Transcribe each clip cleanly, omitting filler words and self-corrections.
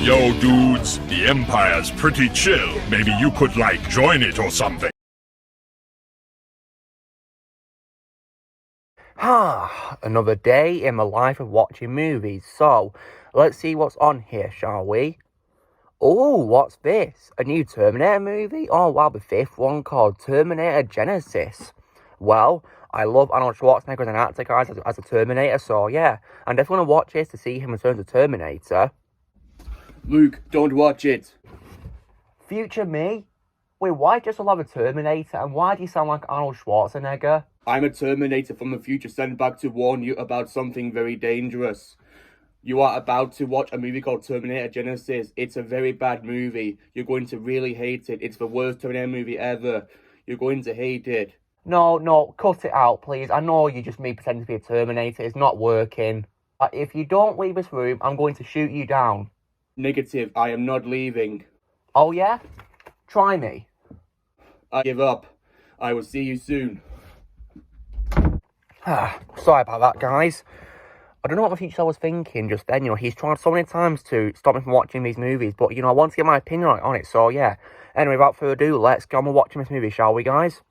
Yo, dudes, the Empire's pretty chill. Maybe you could, like, join it or something. Another day in the life of watching movies. So, let's see what's on here, shall we? Oh, what's this? A new Terminator movie? Oh, wow, the fifth one called Terminator Genisys. Well, I love Arnold Schwarzenegger as an actor, guys, as a Terminator, so yeah. I'm definitely going to watch this to see him return to Terminator. Luke, don't watch it. Future me? Wait, why just love a Terminator, and why do you sound like Arnold Schwarzenegger? I'm a Terminator from the future sent back to warn you about something very dangerous. You are about to watch a movie called Terminator Genisys. It's a very bad movie. You're going to really hate it. It's the worst Terminator movie ever. You're going to hate it. No, cut it out, please. I know you just me pretending to be a Terminator. It's not working. If you don't leave this room, I'm going to shoot you down. Negative, I am not leaving. Oh, yeah? Try me. I give up. I will see you soon. Sorry about that, guys. I don't know what the future was thinking just then. He's tried so many times to stop me from watching these movies, but, I want to get my opinion on it, so yeah. Anyway, without further ado, let's go on watching this movie, shall we, guys?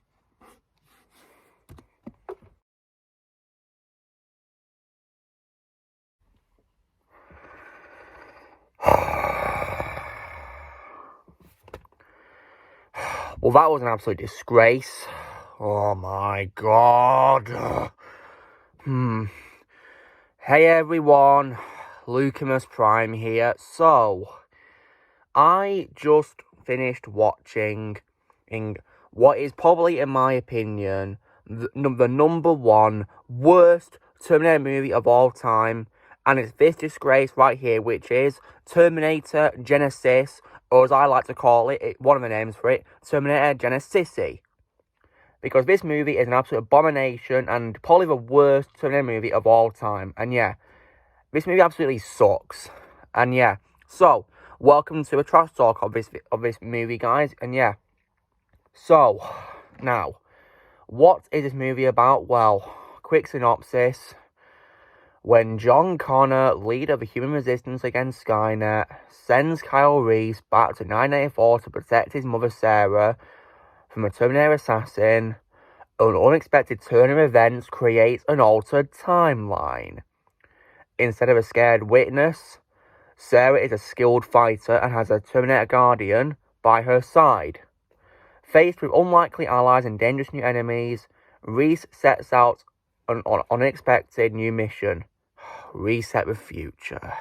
Well, that was an absolute disgrace. Oh my god. Hey everyone, Lucimus Prime here. So, I just finished watching what is probably, in my opinion, the number one worst Terminator movie of all time. And it's this disgrace right here, which is Terminator Genisys, or as I like to call it, one of the names for it, Terminator Genisys. Because this movie is an absolute abomination and probably the worst Terminator movie of all time. And yeah, this movie absolutely sucks. And yeah, so welcome to a trash talk of this movie, guys. And yeah, so now, what is this movie about? Well, quick synopsis. When John Connor, leader of the human resistance against Skynet, sends Kyle Reese back to 1984 to protect his mother Sarah from a Terminator assassin, an unexpected turn of events creates an altered timeline. Instead of a scared witness, Sarah is a skilled fighter and has a Terminator Guardian by her side. Faced with unlikely allies and dangerous new enemies, Reese sets out on an unexpected new mission. Reset the future.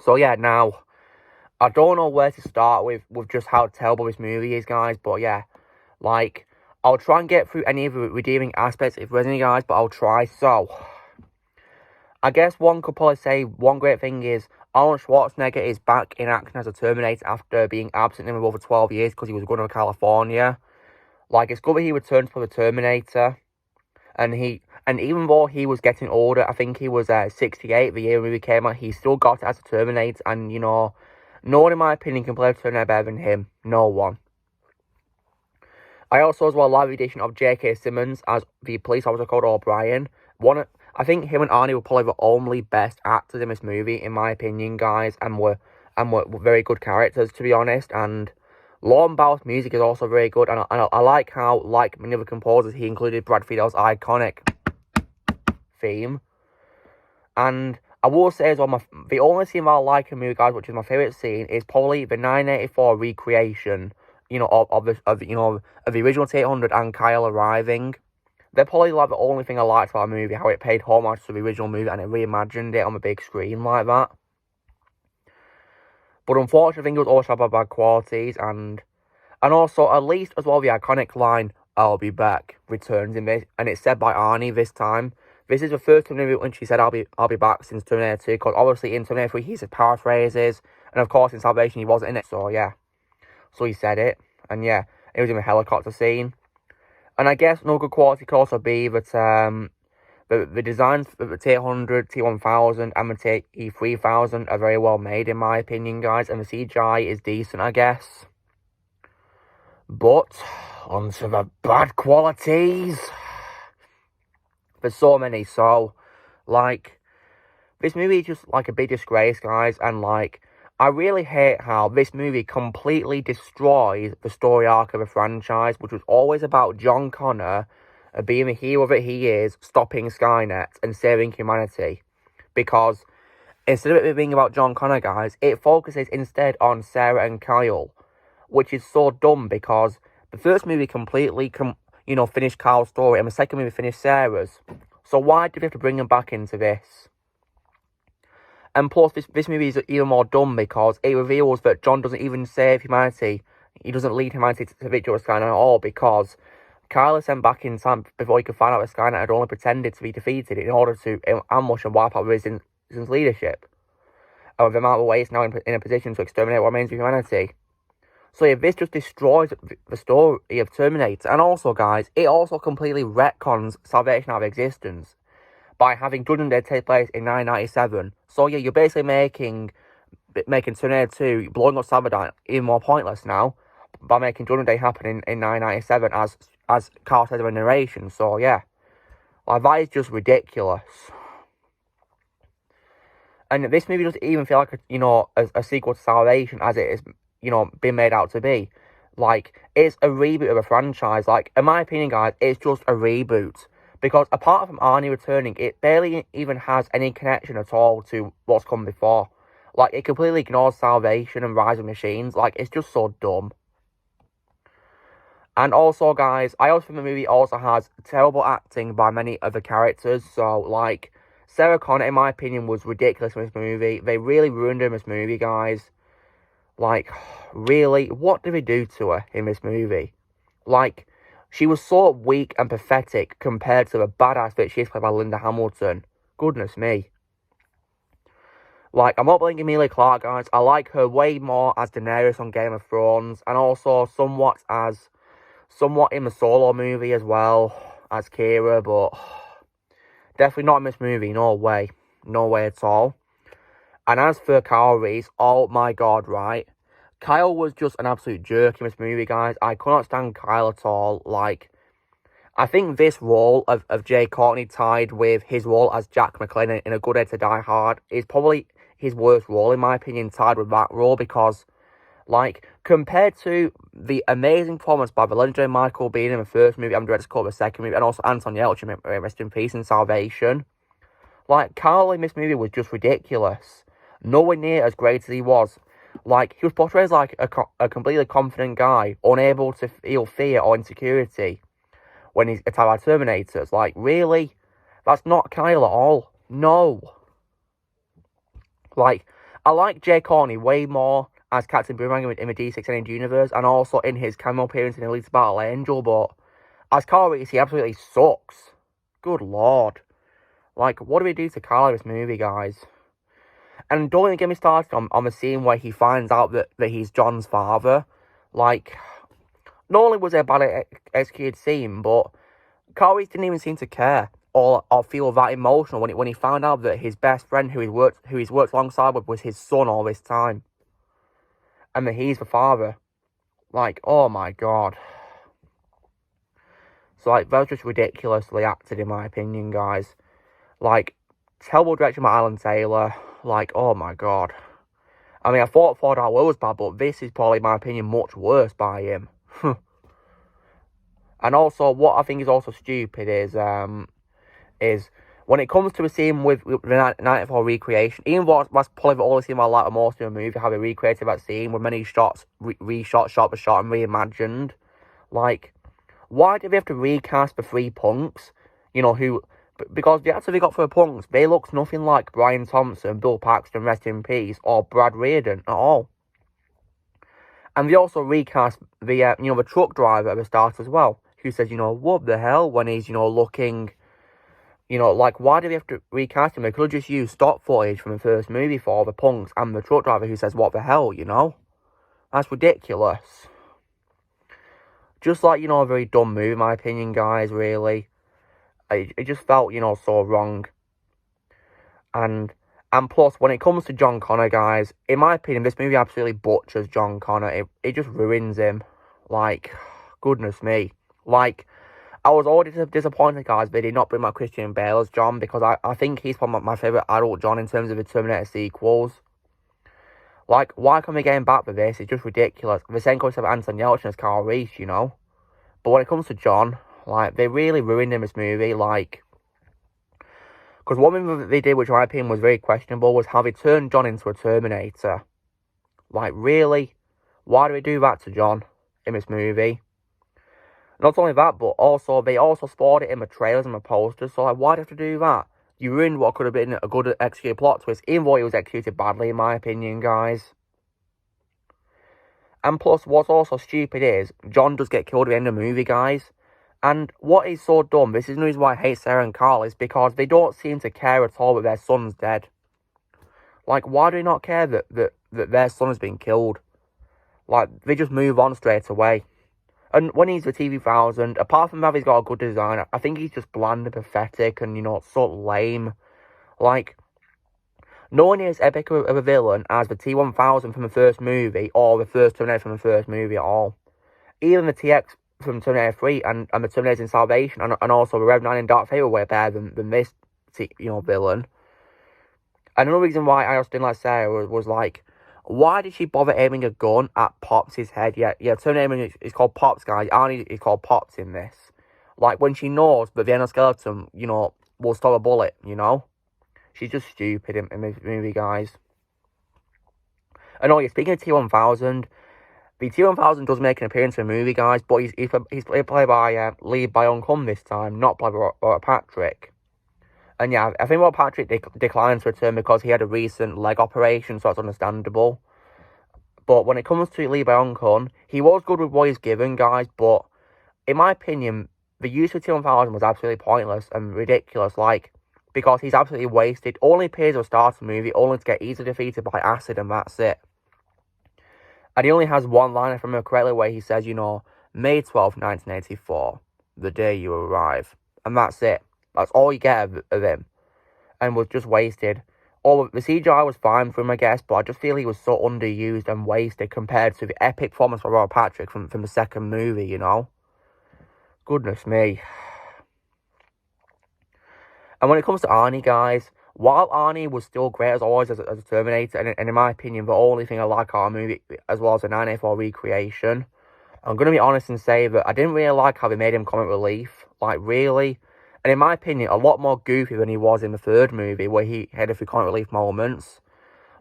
So yeah, now, I don't know where to start with just how terrible this movie is, guys, but yeah, like, I'll try and get through any of the redeeming aspects if there's any, guys, but I'll try. So, I guess one could probably say one great thing is Arnold Schwarzenegger is back in action as a Terminator after being absent for over 12 years because he was going to California. Like, it's good that he returned for the Terminator, and even though he was getting older, I think he was 68 the year the movie came out, he still got it as a Terminator, and, no one, in my opinion, can play a Terminator better than him. No one. I also, as well, like the addition of J.K. Simmons as the police officer called O'Brien. I think him and Arnie were probably the only best actors in this movie, in my opinion, guys, and were very good characters, to be honest, and Lorne Bow's music is also very good, and I like how, like many other composers, he included Brad Fiedel's iconic theme. And I will say as well, the only scene that I like in the movie, guys, which is my favourite scene, is probably the 1984 recreation, of the original T-800 and Kyle arriving. They're probably like the only thing I liked about the movie, how it paid homage to the original movie and it reimagined it on the big screen like that. But unfortunately, I think it was also about bad qualities, and also, at least, as well, the iconic line, "I'll be back," returns in this, and it's said by Arnie this time. This is the first time when she said, I'll be back since Terminator 2, because obviously in Terminator 3, he said paraphrases, and of course in Salvation, he wasn't in it, so yeah. So he said it, and yeah, it was in the helicopter scene. And I guess another good quality could also be that, the designs for the T-800, T-1000, and the T-3000 are very well made, in my opinion, guys, and the CGI is decent, I guess. But, onto the bad qualities. There's so many, so, like, this movie is just, like, a big disgrace, guys, and, like, I really hate how this movie completely destroys the story arc of a franchise, which was always about John Connor being the hero that he is, stopping Skynet and saving humanity. Because instead of it being about John Connor, guys, it focuses instead on Sarah and Kyle, which is so dumb because the first movie completely, finished Kyle's story, and the second movie finished Sarah's. So why do we have to bring them back into this? And plus, this movie is even more dumb because it reveals that John doesn't even save humanity. He doesn't lead humanity to victory with Skynet at all because Kyle is sent back in time before he could find out that Skynet had only pretended to be defeated in order to ambush and wipe out Resistance leadership. And with the amount of ways now in a position to exterminate what remains of humanity. So yeah, this just destroys the story of Terminator. And also, guys, it also completely retcons Salvation out of existence by having Judgment Day take place in 1997. So yeah, you're basically making Terminator 2, blowing up Sabadyne, even more pointless now by making Judgment Day happen in 1997 as Carl says in the narration. So yeah, like that is just ridiculous. And this movie doesn't even feel like a sequel to Salvation as it is been made out to be. Like, it's a reboot of a franchise. Like, in my opinion, guys, it's just a reboot. Because apart from Arnie returning, it barely even has any connection at all to what's come before. Like, it completely ignores Salvation and Rise of Machines. Like, it's just so dumb. And also, guys, I also think the movie also has terrible acting by many of the characters. So, like, Sarah Connor, in my opinion, was ridiculous in this movie. They really ruined her in this movie, guys. Like, really, what did they do to her in this movie? Like, she was so weak and pathetic compared to the badass that she is played by Linda Hamilton. Goodness me. Like, I'm not blaming Emilia Clarke, guys. I like her way more as Daenerys on Game of Thrones. And also somewhat in the Solo movie as well as Kira. But definitely not in this movie. No way. No way at all. And as for Kyle Reese, oh my god, right? Kyle was just an absolute jerk in this movie, guys. I could not stand Kyle at all. Like, I think this role of Jay Courtney tied with his role as Jack McClane in A Good Day to Die Hard is probably his worst role, in my opinion, tied with that role. Because, like, compared to the amazing performance by the legendary Michael Biehn in the first movie, I'm directed to call the second movie, and also Anton Yelchin, rest in peace, in Salvation. Like, Kyle in this movie was just ridiculous. Nowhere near as great as he was. Like, he was portrayed as, like, a completely confident guy, unable to feel fear or insecurity when he's attacked by Terminators. Like, really? That's not Kyle at all. No. Like, I like Jay Courtney way more as Captain Boomerang in the DC universe, and also in his cameo appearance in Elite Battle Angel, but as Kyle Reese, he absolutely sucks. Good lord. Like, what do we do to Kyle in this movie, guys? And don't even get me started on the scene where he finds out that he's John's father. Like, not only was it a bad executed scene, but Kyle Reese didn't even seem to care or feel that emotional when he found out that his best friend who he's worked alongside with was his son all this time. And that he's the father. Like, oh my god. So, like, that was just ridiculously acted, in my opinion, guys. Like, terrible direction by Alan Taylor. Like, oh my god. I mean, I thought Ford Out was bad, but this is probably, in my opinion, much worse by him. And also, what I think is also stupid is when it comes to a scene with the 94 recreation, even what's probably the only scene I like the most in a movie, how they recreated that scene with many shots, reshot, shot for shot, and reimagined. Like, why did they have to recast the three punks? Because the actors they got for the punks, they looked nothing like Brian Thompson, Bill Paxton, rest in peace, or Brad Reardon at all. And they also recast the truck driver at the start as well, who says, what the hell, when he's, looking, like, why do we have to recast him? They could have just used stock footage from the first movie for the punks and the truck driver who says, what the hell, That's ridiculous. Just like, a very dumb movie, in my opinion, guys, really. It just felt, so wrong. And plus, when it comes to John Connor, guys, in my opinion, this movie absolutely butchers John Connor. It just ruins him. Like, goodness me. Like, I was already disappointed, guys, they did not bring back Christian Bale as John, because I think he's probably my favourite adult John in terms of the Terminator sequels. Like, why can't we get him back for this? It's just ridiculous. The same goes for Anton Yelchin as Carl Reese, you know? But when it comes to John, like, they really ruined him in this movie, like... Because one thing that they did, which in my opinion was very questionable, was how they turned John into a Terminator. Like, really? Why do we do that to John in this movie? Not only that, but also, they also spoiled it in the trailers and the posters, so like, why'd you have to do that? You ruined what could have been a good executed plot twist, even though it was executed badly, in my opinion, guys. And plus, what's also stupid is, John does get killed at the end of the movie, guys. And what is so dumb, this is the reason why I hate Sarah and Carl, is because they don't seem to care at all that their son's dead. Like, why do they not care that their son has been killed? Like, they just move on straight away. And when he's with TV1000, apart from that he's got a good design, I think he's just bland and pathetic and, you know, sort of lame. Like, no one is epic of a villain as the T1000 from the first movie, or the first Terminator from the first movie at all. Even the TX from Terminator 3 and the Terminator in Salvation, and also the Rev 9 and Dark Fate were way better than this, villain. And another reason why I also didn't like Sarah was like, why did she bother aiming a gun at Pops' head? Yeah, Terminator is called Pops, guys. Arnie is called Pops in this. Like, when she knows that the endoskeleton, will stop a bullet, She's just stupid in this movie, guys. And oh yeah, speaking of T1000, the T1000 does make an appearance in the movie, guys, but he's played by Lee Byung-hun this time, not by Robert Patrick. And yeah, I think Robert Patrick declined to return because he had a recent leg operation, so that's understandable. But when it comes to Lee Byung-hun, he was good with what he's given, guys, but in my opinion, the use of T1000 was absolutely pointless and ridiculous, like, because he's absolutely wasted. Only appears at the start of the movie, only to get easily defeated by acid, and that's it. And he only has one line, if I remember correctly, where he says, May 12th, 1984, the day you arrive. And that's it. That's all you get of him. And was just wasted. Or the CGI was fine for him, I guess, but I just feel he was so underused and wasted compared to the epic performance of Robert Patrick from the second movie, Goodness me. And when it comes to Arnie, guys, while Arnie was still great as always as a Terminator, and in my opinion, the only thing I like about our movie, as well as the 1984 recreation, I'm going to be honest and say that I didn't really like how they made him comic relief. Like, really? And in my opinion, a lot more goofy than he was in the third movie, where he had a few comic relief moments.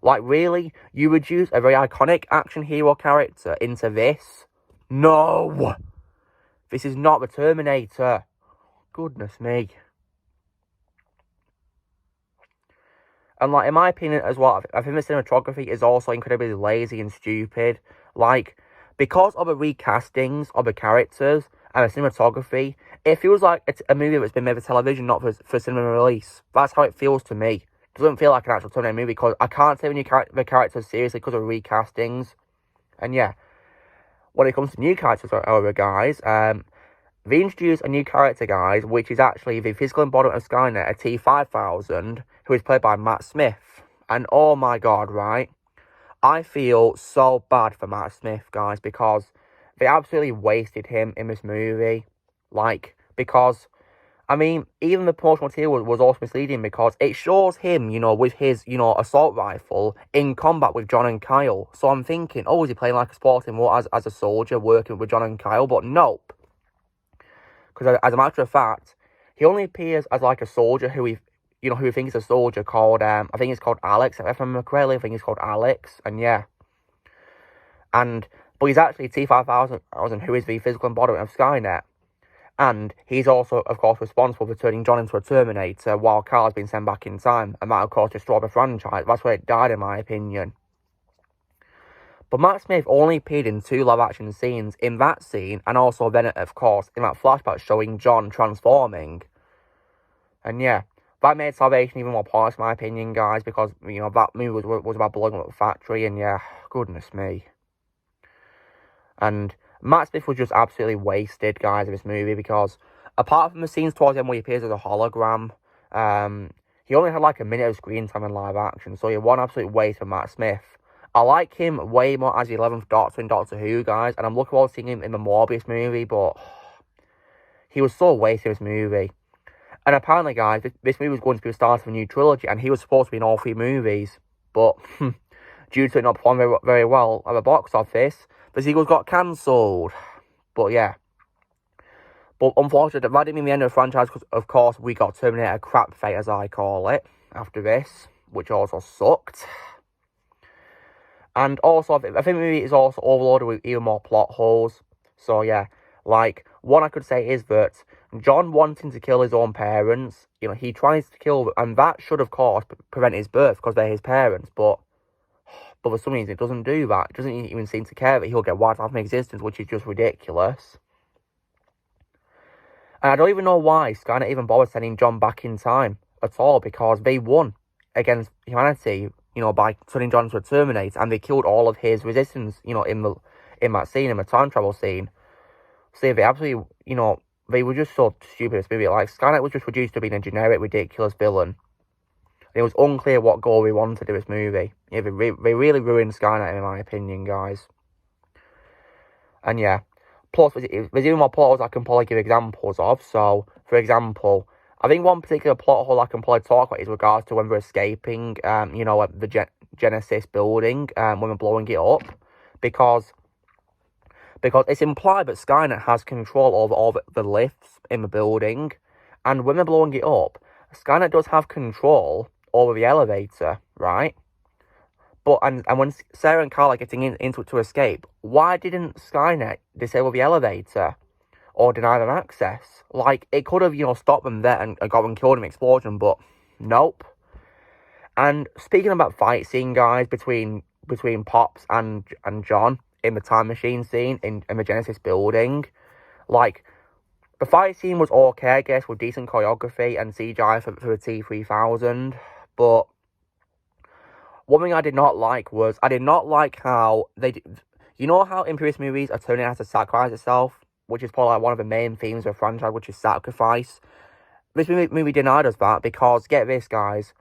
Like, really? You reduce a very iconic action hero character into this? No! This is not the Terminator. Goodness me. And, like, in my opinion as well, I think the cinematography is also incredibly lazy and stupid. Like, because of the recastings of the characters and the cinematography, it feels like it's a movie that's been made for television, not for cinema release. That's how it feels to me. It doesn't feel like an actual Terminator movie, because I can't take the characters seriously because of recastings. And yeah, when it comes to new characters, however, guys, they introduced a new character, guys, which is actually the physical embodiment of Skynet, a T-5000, who is played by Matt Smith. And oh my god, right? I feel so bad for Matt Smith, guys, because they absolutely wasted him in this movie. Like, because, I mean, even the promotional material was also misleading, because it shows him, with his, assault rifle in combat with John and Kyle. So I'm thinking, oh, is he playing like a sporting role as a soldier working with John and Kyle? But nope. Because as a matter of fact, he only appears as like a soldier who he thinks is a soldier called, I think it's called Alex. If I remember correctly, I think it's called Alex. And yeah. But he's actually T-5000, who is the physical embodiment of Skynet. And he's also, of course, responsible for turning John into a Terminator while Carl's been sent back in time. And that, of course, destroyed the franchise. That's where it died, in my opinion. But Matt Smith only appeared in 2 live-action scenes. In that scene, and also then, of course, in that flashback showing John transforming. And yeah, that made Salvation even more pointless, in my opinion, guys, because, that movie was about blowing up the factory, and yeah, goodness me. And Matt Smith was just absolutely wasted, guys, in this movie, because apart from the scenes towards the end where he appears as a hologram, he only had like a minute of screen time in live action, so yeah, one absolute waste for Matt Smith. I like him way more as the 11th Doctor in Doctor Who, guys, and I'm looking forward to seeing him in the Morbius movie, but he was so wasted in this movie. And apparently, guys, this movie was going to be the start of a new trilogy, and he was supposed to be in all 3 movies, but due to it not performing very, very well at the box office, the sequels got cancelled. But yeah. But unfortunately, that didn't mean the end of the franchise, because of course we got Terminator crap fate, as I call it, after this, which also sucked. And also, I think the movie is also overloaded with even more plot holes. So yeah, like, one I could say is that John wanting to kill his own parents, you know, he tries to kill them, and that should, of course, prevent his birth, because they're his parents, but for some reason it doesn't do that. It doesn't even seem to care that he'll get wiped out from existence, which is just ridiculous. And I don't even know why Skynet even bothered sending John back in time at all, because they won against humanity, you know, by turning John into a Terminator, and they killed all of his resistance, you know, in that scene, in the time travel scene. So they absolutely, you know, they were just so stupid in this movie. Like, Skynet was just reduced to being a generic, ridiculous villain. And it was unclear what goal we wanted to do with this movie. Yeah, they really ruined Skynet, in my opinion, guys. And yeah. Plus, there's even more plot holes I can probably give examples of. So, for example, I think one particular plot hole I can probably talk about is regards to when we're escaping, you know, at the Genisys building, when we're blowing it up. Because it's implied that Skynet has control over all the lifts in the building. And when they're blowing it up, Skynet does have control over the elevator, right? But, and when Sarah and Carl are getting into it to escape, why didn't Skynet disable the elevator? Or deny them access? Like, it could have, you know, stopped them there and got them killed in an explosion, but nope. And speaking about fight scene, guys, between Pops and John in the time machine scene in the Genisys building, like, the fight scene was okay, I guess, with decent choreography and CGI for the T-3000, but one thing I did not like was, I did not like how you know how in previous movies a Terminator has to sacrifice itself, which is probably like one of the main themes of the franchise, which is sacrifice. This movie denied us that, because, get this, guys,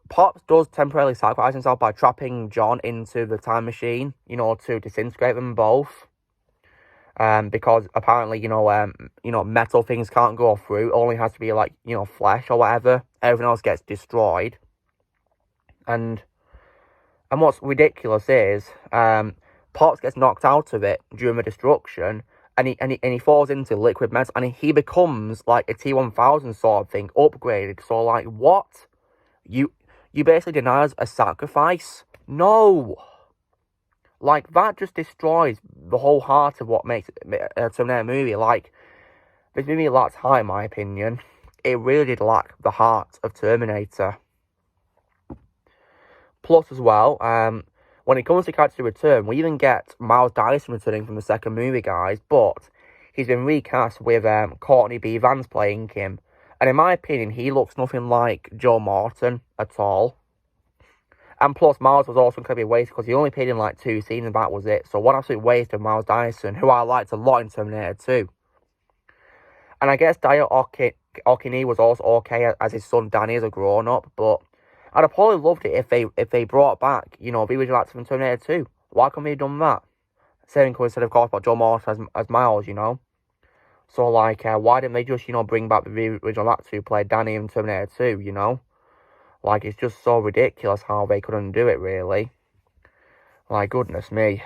Pops does temporarily sacrifice himself by trapping John into the time machine, you know, to disintegrate them both. Because apparently, you know, metal things can't go through. It only has to be, like, you know, flesh or whatever. Everything else gets destroyed. And what's ridiculous is, Pops gets knocked out of it during the destruction, and he falls into liquid metal, and he becomes like a T-1000 sort of thing, upgraded. So, like, what? You basically deny us a sacrifice? No! Like, that just destroys the whole heart of what makes a Terminator movie. Like, this movie lacked heart, in my opinion. It really did lack the heart of Terminator. Plus, as well, when it comes to character return, we even get Miles Dyson returning from the second movie, guys, but he's been recast with Courtney B. Vance playing him. And in my opinion, he looks nothing like Joe Morton at all. And plus, Miles was also incredibly wasted, because he only appeared in like 2 scenes, and that was it. So, what absolute waste of Miles Dyson, who I liked a lot in Terminator 2. And I guess Dio Okini was also okay as his son Danny as a grown-up, but I'd have probably loved it if they brought back, you know, the original actor from Terminator 2. Why couldn't they have done that? Same could have said, of course, about Joe Morton as Miles, you know? So, like, why didn't they just, you know, bring back the original actor who played Danny in Terminator 2, you know? Like, it's just so ridiculous how they couldn't do it, really. Like, goodness me.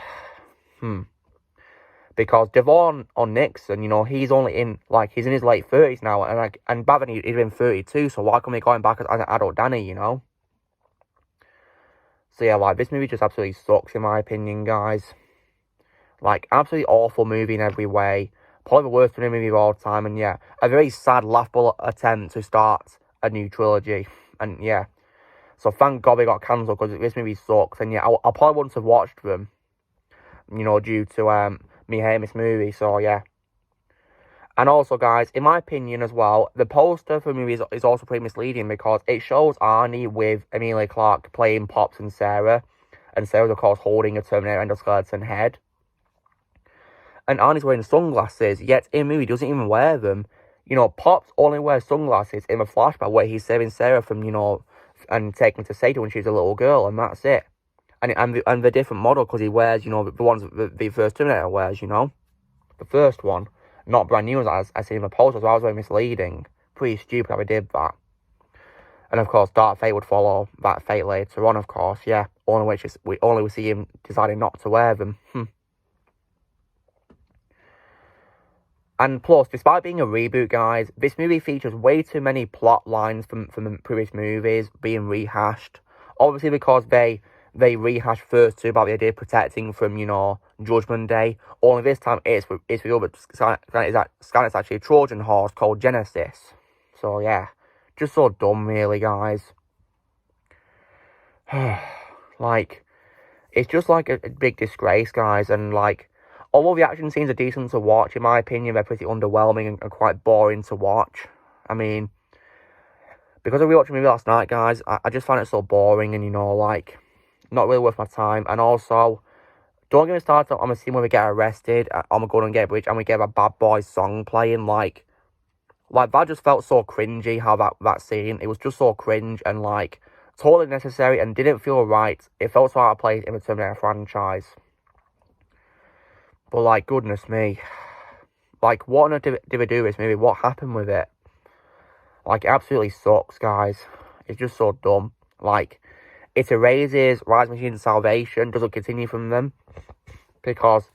Because Devon or Nixon, you know, he's only in, like, he's in his late 30s now, and back then he'd been 32, so why couldn't they go back as an adult Danny, you know? So yeah, like, this movie just absolutely sucks, in my opinion, guys. Like, absolutely awful movie in every way. Probably the worst movie of all time, and yeah, a very sad, laughable attempt to start a new trilogy. And yeah, so thank God they got cancelled, because this movie sucks. And yeah, I probably wouldn't have watched them, you know, due to me hating this movie, so yeah. And also, guys, in my opinion as well, the poster for the movie is also pretty misleading, because it shows Arnie with Emilia Clarke playing Pops and Sarah. And Sarah's, of course, holding a Terminator endoskeleton head. And Arnie's wearing sunglasses, yet in the movie he doesn't even wear them. You know, Pops only wears sunglasses in the flashback where he's saving Sarah from, you know, and taking her to Satan when she's a little girl, and that's it. And the different model, because he wears, you know, the ones that the first Terminator wears, you know. The first one. Not brand new as I seen in the poster, so I was very misleading. Pretty stupid how I did that. And of course, Dark Fate would follow that fate later on, of course, yeah. we see him deciding not to wear them. And plus, despite being a reboot, guys, this movie features way too many plot lines from the previous movies being rehashed. Obviously, because they rehashed first two about the idea of protecting from, Judgment Day. Only this time it's for the other Skynet's actually a Trojan horse called Genisys. So yeah, just so dumb, really, guys. Like, it's just like a big disgrace, guys, and like, although the action scenes are decent to watch, in my opinion, they're pretty underwhelming and quite boring to watch. I mean, because I rewatched the movie last night, guys, I just found it so boring and, like, not really worth my time. And also, don't get me started on a scene where we get arrested on the Golden Gate Bridge and we get a Bad Boys song playing. Like that just felt so cringy, how that scene. It was just so cringe and, like, totally necessary and didn't feel right. It felt so out of place in the Terminator franchise. But, like, goodness me. Like, what on earth did they do with this movie? What happened with it? Like, it absolutely sucks, guys. It's just so dumb. Like, it erases Rise Machine's Salvation, doesn't continue from them. Because,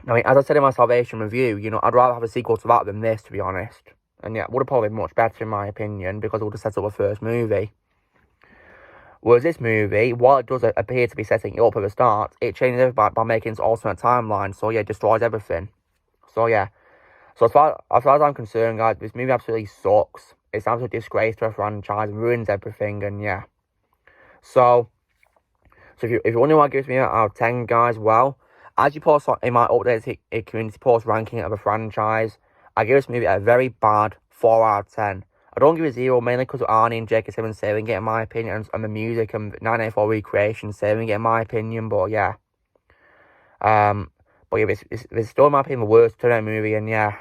I mean, as I said in my Salvation review, I'd rather have a sequel to that than this, to be honest. And yeah, it would have probably been much better, in my opinion, because it would have set up the first movie. Whereas this movie, while it does appear to be setting it up at the start, it changes everything by making its alternate timeline. So yeah, it destroys everything. So yeah. So as far as I'm concerned, guys, this movie absolutely sucks. It's an absolute disgrace to a franchise and ruins everything, and yeah. So if you're wondering why I give me out of 10, guys, well, as you post in my updated community post ranking of a franchise, I give this movie a very bad 4 out of 10. I don't give it 0, mainly because of Arnie and J.K. Simmons saving it, in my opinion, and the music and 1984 recreation saving it, in my opinion, but yeah. But yeah, it's still, in my opinion, the worst Terminator movie, and yeah.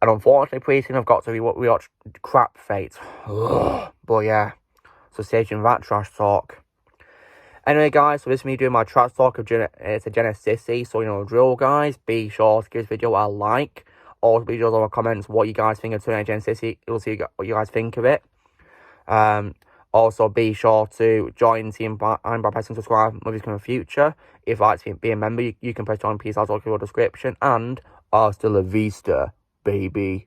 And unfortunately, pretty soon I've got to rewatch Crap Fate. But yeah, so stay tuned for that trash talk. Anyway, guys, so this is me doing my trash talk of Genisys. So, the drill, guys. Be sure to give this video a like. Also, be sure to leave comments what you guys think of Terminator Genisys. You'll see what you guys think of it. Also, be sure to join Team by pressing subscribe. Movies come in the future. If you'd like to be a member, you can press join. Please, I'll talk in the description. And hasta la vista, baby.